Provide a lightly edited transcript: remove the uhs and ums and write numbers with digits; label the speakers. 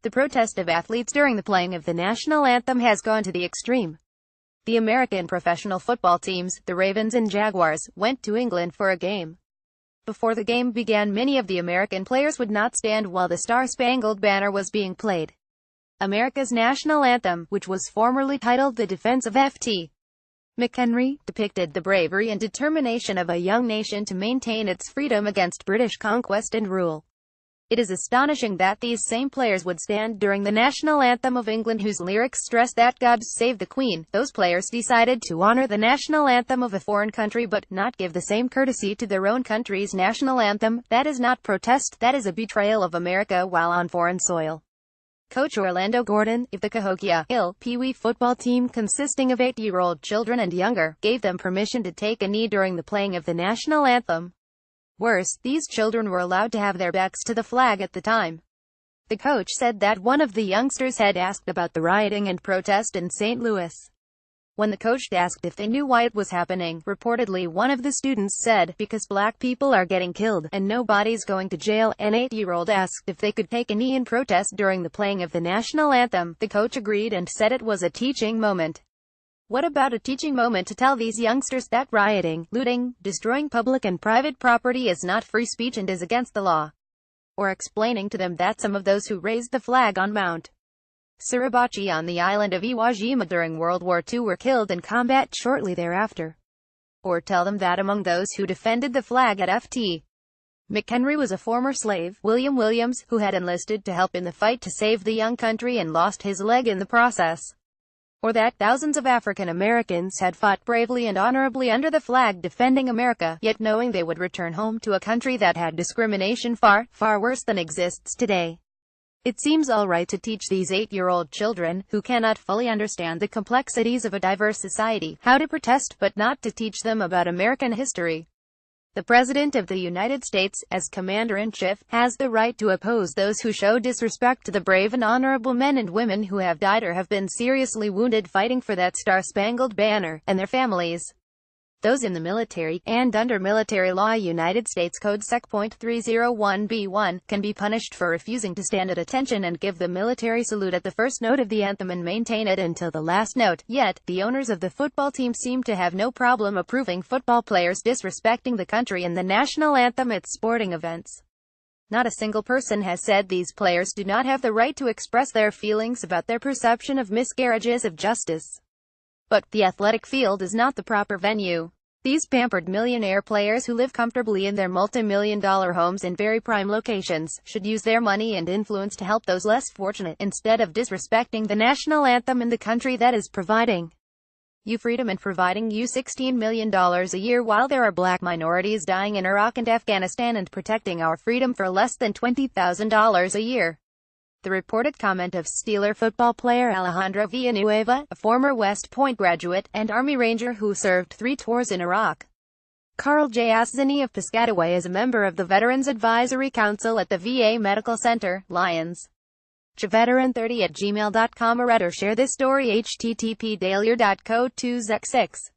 Speaker 1: The protest of athletes during the playing of the national anthem has gone to the extreme. The American professional football teams, the Ravens and Jaguars, went to England for a game. Before the game began, many of the American players would not stand while the Star-Spangled Banner was being played. America's national anthem, which was formerly titled The Defense of Ft. McHenry, depicted the bravery and determination of a young nation to maintain its freedom against British conquest and rule. It is astonishing that these same players would stand during the national anthem of England, whose lyrics stress that God save the Queen. Those players decided to honor the national anthem of a foreign country but not give the same courtesy to their own country's national anthem. That is not protest, that is a betrayal of America while on foreign soil. Coach Orlando Gordon, of the Cahokia Hill Pee-wee football team consisting of 8-year-old children and younger, gave them permission to take a knee during the playing of the national anthem. Worse, these children were allowed to have their backs to the flag at the time. The coach said that one of the youngsters had asked about the rioting and protest in St. Louis. When the coach asked if they knew why it was happening, reportedly one of the students said, "Because black people are getting killed, and nobody's going to jail." An 8-year-old asked if they could take a knee in protest during the playing of the national anthem. The coach agreed and said it was a teaching moment. What about a teaching moment to tell these youngsters that rioting, looting, destroying public and private property is not free speech and is against the law? Or explaining to them that some of those who raised the flag on Mount Suribachi on the island of Iwo Jima during World War II were killed in combat shortly thereafter? Or tell them that among those who defended the flag at Ft. McHenry was a former slave, William Williams, who had enlisted to help in the fight to save the young country and lost his leg in the process? Or that thousands of African Americans had fought bravely and honorably under the flag defending America, yet knowing they would return home to a country that had discrimination far, far worse than exists today? It seems all right to teach these 8-year-old children, who cannot fully understand the complexities of a diverse society, how to protest, but not to teach them about American history. The President of the United States, as Commander-in-Chief, has the right to oppose those who show disrespect to the brave and honorable men and women who have died or have been seriously wounded fighting for that Star-Spangled Banner, and their families. Those in the military, and under military law United States Code Sec. .301b1, can be punished for refusing to stand at attention and give the military salute at the first note of the anthem and maintain it until the last note. Yet, the owners of the football team seem to have no problem approving football players disrespecting the country and the national anthem at sporting events. Not a single person has said these players do not have the right to express their feelings about their perception of miscarriages of justice. But the athletic field is not the proper venue. These pampered millionaire players who live comfortably in their multi-million-dollar homes in very prime locations, should use their money and influence to help those less fortunate, instead of disrespecting the national anthem in the country that is providing you freedom and providing you $16 million a year, while there are black minorities dying in Iraq and Afghanistan and protecting our freedom for less than $20,000 a year. The reported comment of Steeler football player Alejandro Villanueva, a former West Point graduate, and Army Ranger who served 3 tours in Iraq. Carl J. Aszany of Piscataway is a member of the Veterans Advisory Council at the VA Medical Center, Lyons. Veteran30@gmail.com or share this story http://dailier.co2zec6